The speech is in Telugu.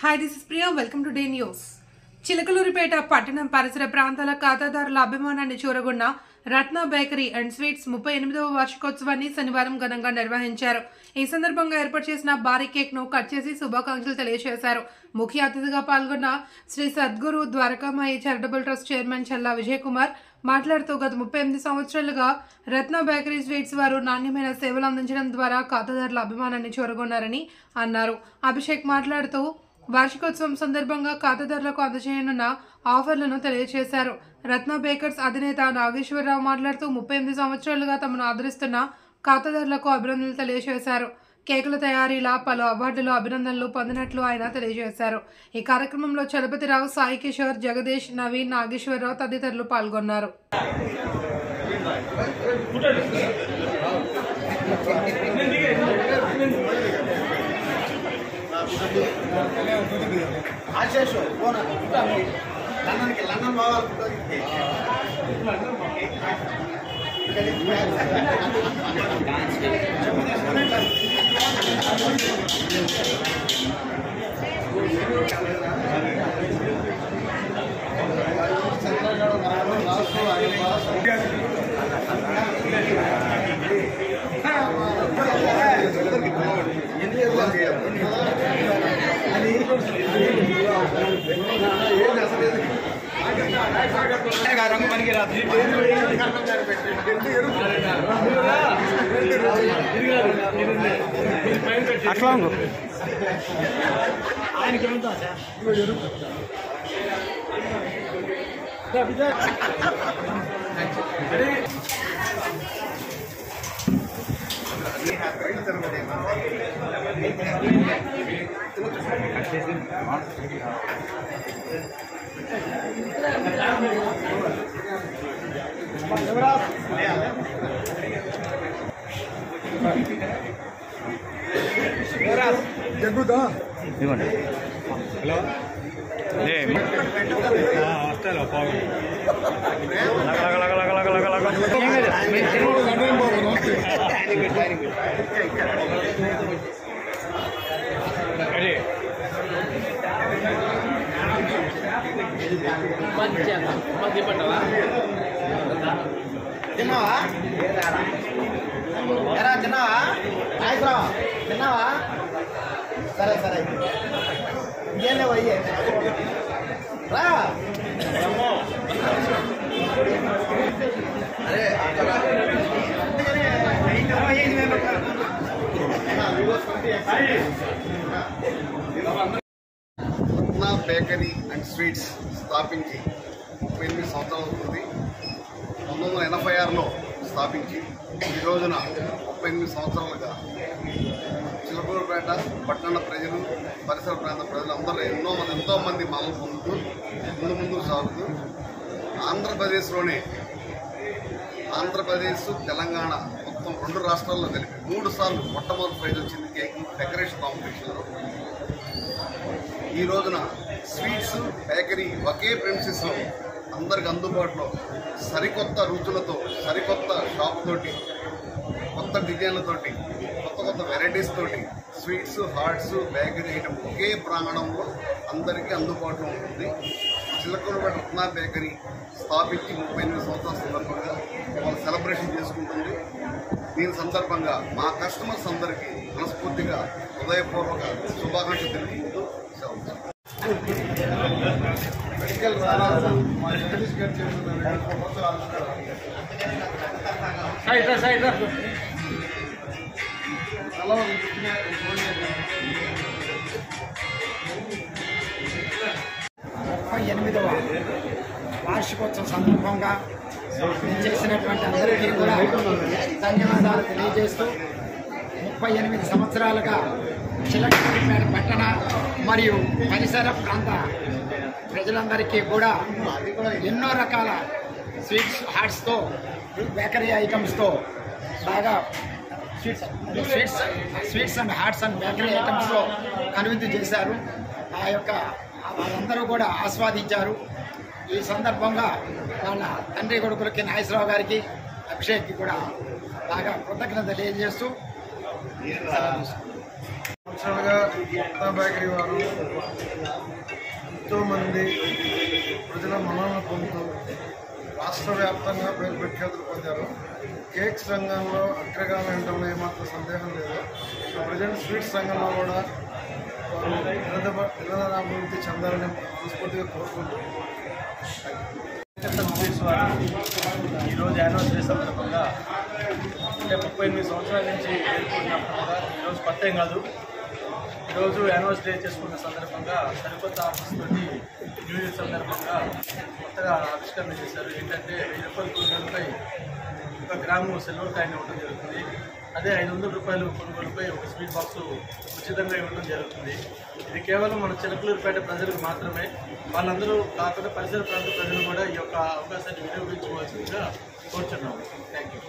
Hi, this is Priya. Welcome to Day News. Chilakaluripet పట్టణం పరిసర ప్రాంతాల ఖాతాదారుల అభిమానాన్ని చూరగొన్న రత్న బేకరీ అండ్ స్వీట్స్ 38వ వార్షికోత్సవాన్ని శనివారం ఘనంగా నిర్వహించారు. ఈ సందర్భంగా ఏర్పాటు చేసిన భారీ కేక్ ను కట్ చేసి శుభాకాంక్షలు తెలియజేశారు. ముఖ్య అతిథిగా పాల్గొన్న Shri Sadguru Dwarakamai charitable trust chairman Challa Vijay Kumar మాట్లాడుతూ గత 38 సంవత్సరాలుగా రత్న బేకరీ స్వీట్స్ వారు నాణ్యమైన సేవలు అందించడం ద్వారా ఖాతాదారుల అభిమానాన్ని చూరగొన్నారని అన్నారు. అభిషేక్ మాట్లాడుతూ వార్షికోత్సవం సందర్భంగా ఖాతాదారులకు అందజేయనున్న ఆఫర్లను తెలియజేశారు. రత్న బేకర్స్ అధినేత నాగేశ్వరరావు మాట్లాడుతూ 38 సంవత్సరాలుగా తమను ఆదరిస్తున్న ఖాతాదారులకు అభినందనలు తెలియజేశారు. కేకుల తయారీలా పలు అవార్డులు అభినందనలు పొందినట్లు ఆయన తెలియజేశారు. ఈ కార్యక్రమంలో చలపతిరావు, సాయి కిషోర్, జగదీష్, నవీన్, నాగేశ్వరరావు తదితరులు పాల్గొన్నారు. అట్లా జగ్గుదా ఇవ్వండి. హలో తిన్నావా ఎరా తిన్నావా నాయకురావా తిన్నావా సరే సరే ఇంకేం లేవు అయ్యే రా అరే రత్న బేకరీ అండ్ స్వీట్స్ స్థాపించి 38 సంవత్సరాలు అవుతుంది. 1986లో స్థాపించి ఈ రోజున 38 సంవత్సరాలుగా చిలకలూరిపేట పట్టణ ప్రజలు, పరిసర ప్రాంత ప్రజలందరూ ఎంతోమంది మనల్ని పొందుతూ ముందు సాగుతూ ఆంధ్రప్రదేశ్లోనే ఆంధ్రప్రదేశ్, తెలంగాణ మొత్తం 2 రాష్ట్రాల్లో కలిపి 3 సార్లు మొట్టమొదటి ప్రైజ్ వచ్చింది కేక్ డెకరేషన్ కాంపిటీషన్లో. ఈ రోజున స్వీట్స్ బేకరీ ఒకే ప్రెమిసెస్లో అందరికి అందుబాటులో సరికొత్త రుచులతో, సరికొత్త షాప్ తోటి, కొత్త డిజైన్లతోటి, కొత్త వెరైటీస్ తోటి స్వీట్స్, హాట్స్, బేకరీ ఐటమ్ ఒకే ప్రాంగణంలో అందరికీ అందుబాటులో ఉంటుంది. చిలకలూరిపేట రత్న బేకరీ స్థాపించి 38 సంవత్సరాల సందర్భంగా వాళ్ళు సెలబ్రేషన్ చేసుకుంటుంది. దీని సందర్భంగా మా కస్టమర్స్ అందరికీ మనస్ఫూర్తిగా హృదయపూర్వక శుభాకాంక్షలు తెలుపుకుంటూ మెడికల్ ఎనిమిదవ వార్షికోత్సవం సందర్భంగా చేసినటువంటి అందరికీ కూడా ధన్యవాదాలు తెలియజేస్తూ 38 సంవత్సరాలుగా చిలకలూరిపేట పట్టణ మరియు పరిసర ప్రాంత ప్రజలందరికీ కూడా ఎన్నో రకాల స్వీట్స్, హాట్స్తో, బేకరీ ఐటమ్స్తో బాగా sweets and hots and bakery ఐటమ్స్తో కనువిందు చేశారు. ఆ యొక్క వాళ్ళందరూ కూడా ఆస్వాదించారు. ఈ సందర్భంగా వాళ్ళ తండ్రి కొడుకులకి నాగేశ్వరరావు గారికి, అభిషేక్కి కూడా బాగా కృతజ్ఞత తెలియజేస్తూ యాక్చువల్గా రత్న బేకరీ వారు ఎంతోమంది ప్రజల మన్ననలు పొందుతూ రాష్ట్ర వ్యాప్తంగా పేరు ప్రఖ్యాతులు పొందారు. కేక్స్ రంగంలో అగ్రగామి ఉండడంలో ఏమాత్రం సందేహం లేదు. ప్రజెంట్ స్వీట్స్ రంగంలో కూడా వారు నిరంతరాభివృద్ధి చెందాలని మనస్ఫూర్తిగా కోరుకుంటున్నారు. స్వీట్స్ వారు ఈరోజు యానివర్సరీ సందర్భంగా అంటే 38 సంవత్సరాల నుంచి పేర్కొన్నప్పుడు కూడా ఈరోజు కొత్త ఏం కాదు. ఈరోజు యానివర్సరీ చేసుకున్న సందర్భంగా సరికొత్త ఆఫర్స్ తోటి న్యూ ఇయర్ సందర్భంగా కొత్తగా ఆవిష్కరణ చేశారు. ఏంటంటే 1000 రూపాయల కొనుగోలుపై 1 గ్రాము సిల్వర్ కాయిన్ ఇవ్వడం జరుగుతుంది. అదే 500 రూపాయలు కొనుగోలుపై ఒక స్వీట్ బాక్స్ ఉచితంగా ఇవ్వడం జరుగుతుంది. ఇది కేవలం మన చిలకలూరుపేట ప్రజలకు మాత్రమే. వాళ్ళందరూ కాకుండా పరిసర ప్రాంత ప్రజలు కూడా ఈ యొక్క అవకాశాన్ని వినియోగించుకోవాల్సిందిగా కోరుచున్నాము. Thank you.